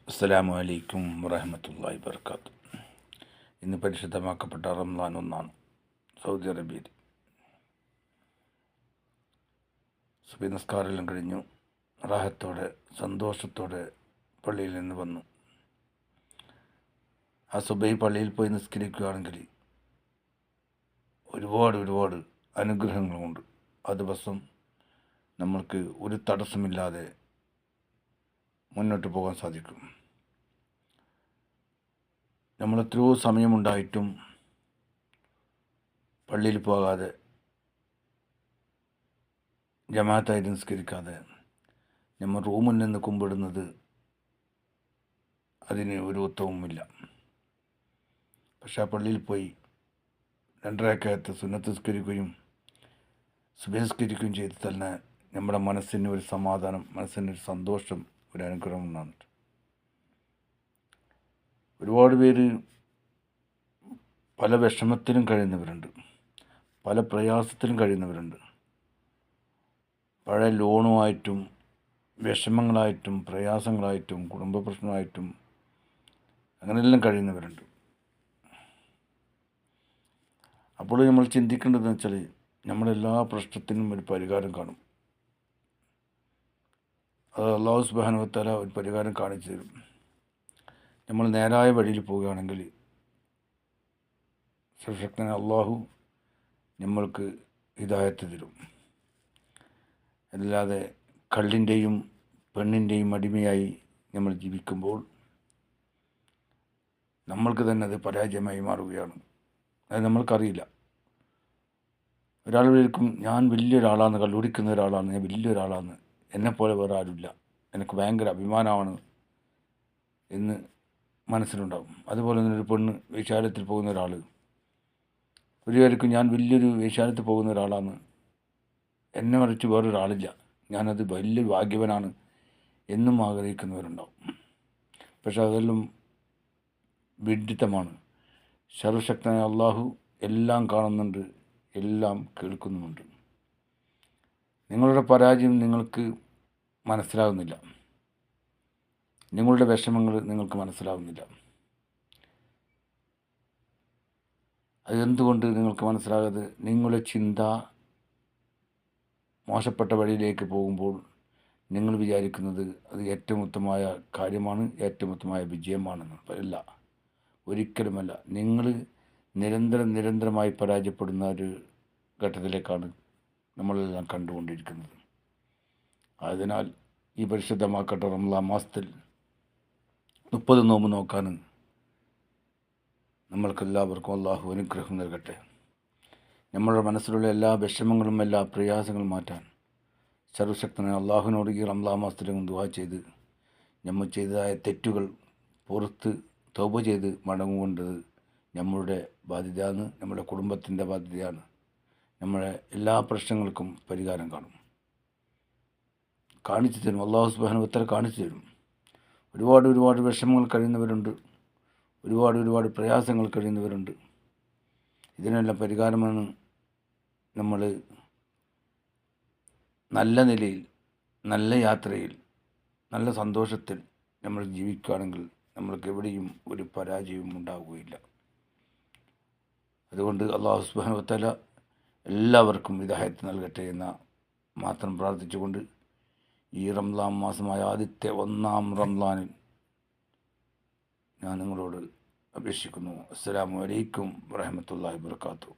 അസ്സലാമു അലൈക്കും വറഹ്മത്തുള്ളാഹി വബറകാതുഹു. ഇന്ന് പരിശുദ്ധമാക്കപ്പെട്ട റംസാൻ ഒന്നാണ്. സൗദി അറേബ്യയിൽ സുബഹി നിസ്കാരമെല്ലാം കഴിഞ്ഞു റാഹത്തോടെ സന്തോഷത്തോടെ പള്ളിയിൽ നിന്ന് വന്നു. ആ സുബഹി പള്ളിയിൽ പോയി നിസ്കരിക്കുകയാണെങ്കിൽ ഒരുപാട് അനുഗ്രഹങ്ങളുമുണ്ട്. ആ ദിവസം നമ്മൾക്ക് ഒരു തടസ്സമില്ലാതെ മുന്നോട്ട് പോകാൻ സാധിക്കും. നമ്മൾ എത്രയോ സമയമുണ്ടായിട്ടും പള്ളിയിൽ പോകാതെ ജമാഅത്തായി നിസ്കരിക്കാതെ നമ്മൾ റൂമിൽ നിന്ന് കുമ്പിടുന്നത് അതിന് ഒരു ഉത്തമവുമില്ല. പക്ഷേ ആ പള്ളിയിൽ പോയി 2 റക്അത്ത് സുന്നത്ത് നിസ്കരിക്കുകയും സുബഹി നിസ്കരിക്കുകയും ചെയ്ത് തന്നെ നമ്മുടെ മനസ്സിന് ഒരു സമാധാനം, മനസ്സിനൊരു സന്തോഷം, ഒരു അനുഗ്രഹം ഉണ്ടാകുന്നുണ്ട്. ഒരുപാട് പേര് പല വിഷമത്തിലും കഴിയുന്നവരുണ്ട്, പല പ്രയാസത്തിലും കഴിയുന്നവരുണ്ട്. പഴയ ലോണുമായിട്ടും വിഷമങ്ങളായിട്ടും പ്രയാസങ്ങളായിട്ടും കുടുംബ പ്രശ്നമായിട്ടും അങ്ങനെയെല്ലാം കഴിയുന്നവരുണ്ട്. അപ്പോൾ നമ്മൾ ചിന്തിക്കേണ്ടതെന്ന് വെച്ചാൽ നമ്മുടെ എല്ലാ പ്രശ്നത്തിനും ഒരു പരിഹാരം കാണും. അത് അല്ലാഹു സുബ്ഹാനഹു വ തആല ഒരു പരിഹാരം കാണിച്ചു തരും. നമ്മൾ നേരായ വഴിയിൽ പോവുകയാണെങ്കിൽ സർവശക്തനായ അല്ലാഹു നമ്മൾക്ക് ഹിദായത്ത് തരും. അല്ലാതെ കള്ളിൻ്റെയും പെണ്ണിൻ്റെയും അടിമയായി നമ്മൾ ജീവിക്കുമ്പോൾ നമ്മൾക്ക് തന്നെ അത് പരാജയമായി മാറുകയാണ്. അത് നമ്മൾക്കറിയില്ല. ഒരാൾ വിചാരിക്കും ഞാൻ വലിയൊരാളാണ്, കള്ളുടിക്കുന്ന ഒരാളാണ്, ഞാൻ വലിയൊരാളാണ്, എന്നെപ്പോലെ വേറെ ആരുമില്ല, എനിക്ക് ഭയങ്കര അഭിമാനമാണ് എന്ന് മനസ്സിലുണ്ടാകും. അതുപോലെ തന്നെ ഒരു പെണ്ണ് വേശ്യാലയത്തിൽ പോകുന്ന ഒരാൾ വിചാരിക്കും ഞാൻ വലിയൊരു വേശ്യാലയത്തിൽ പോകുന്ന ഒരാളാണ്, എന്നെ മറിച്ച് വേറൊരാളില്ല, ഞാനത് വലിയ ഭാഗ്യവനാണ് എന്നും ആഗ്രഹിക്കുന്നവരുണ്ടാവും. പക്ഷെ അതെല്ലാം വിഡ്ഢിത്തമാണ്. സർവശക്തനായ അല്ലാഹു എല്ലാം കാണുന്നുണ്ട്, എല്ലാം കേൾക്കുന്നുമുണ്ട്. നിങ്ങളുടെ പരാജയം നിങ്ങൾക്ക് മനസ്സിലാകുന്നില്ല, നിങ്ങളുടെ വിഷമങ്ങൾ നിങ്ങൾക്ക് മനസ്സിലാകുന്നില്ല. അതെന്തുകൊണ്ട് നിങ്ങൾക്ക് മനസ്സിലാകാതെ? നിങ്ങളുടെ ചിന്ത മോശപ്പെട്ട വഴിയിലേക്ക് പോകുമ്പോൾ നിങ്ങൾ വിചാരിക്കുന്നത് അത് ഏറ്റവും ഉത്തമമായ കാര്യമാണ്, ഏറ്റവും ഉത്തമമായ വിജയമാണെന്ന്. അല്ല, ഒരിക്കലുമല്ല. നിങ്ങൾ നിരന്തരമായി പരാജയപ്പെടുന്ന ഒരു ഘട്ടത്തിലേക്കാണ് നമ്മളെല്ലാം കണ്ടുകൊണ്ടിരിക്കുന്നത്. അതിനാൽ ഈ പരിശുദ്ധമാക്കപ്പെട്ട റമളാൻ മാസത്തിൽ 30 നോമ്പ് നോക്കാൻ നമ്മൾക്കെല്ലാവർക്കും അല്ലാഹു അനുഗ്രഹം നൽകട്ടെ. നമ്മളുടെ മനസ്സിലുള്ള എല്ലാ വിഷമങ്ങളും എല്ലാ പ്രയാസങ്ങളും മാറ്റാൻ സർവശക്തനായ അല്ലാഹുവിനോട് ഈ റമളാൻ മാസത്തിലും ദുആ ചെയ്ത് നമ്മൾ ചെയ്തതായ തെറ്റുകൾ പുറത്ത് തൗബ ചെയ്ത് മടങ്ങുകൊണ്ടത് നമ്മളുടെ ബാധ്യതയാണ്, നമ്മുടെ കുടുംബത്തിൻ്റെ ബാധ്യതയാണ്. നമ്മുടെ എല്ലാ പ്രശ്നങ്ങൾക്കും പരിഹാരം കാണും, കാണിച്ചു തരും. അല്ലാഹു സുബ്ഹാനഹു വ തആല കാണിച്ചു തരും. ഒരുപാട് വിഷമങ്ങൾ കഴിയുന്നവരുണ്ട്, ഒരുപാട് പ്രയാസങ്ങൾ കഴിയുന്നവരുണ്ട്. ഇതിനെല്ലാം പരിഹാരമാണ് നമ്മൾ നല്ല നിലയിൽ, നല്ല യാത്രയിൽ, നല്ല സന്തോഷത്തിൽ നമ്മൾ ജീവിക്കുകയാണെങ്കിൽ നമ്മൾക്ക് എവിടെയും ഒരു പരാജയവും ഉണ്ടാവുകയില്ല. അതുകൊണ്ട് അല്ലാഹു സുബ്ഹാനഹു വ തആല എല്ലാവർക്കും ഹിദായത്ത് നൽകട്ടെ എന്ന് മാത്രം പ്രാർത്ഥിച്ചുകൊണ്ട് ഈ റമളാൻ മാസമായ ആദ്യത്തെ 1-ാം റമളാനിൽ ഞാൻ നിങ്ങളോട് അപേക്ഷിക്കുന്നു. അസ്സലാമു അലൈക്കും വറഹ്മത്തുള്ളാഹി വബറകാതുഹു.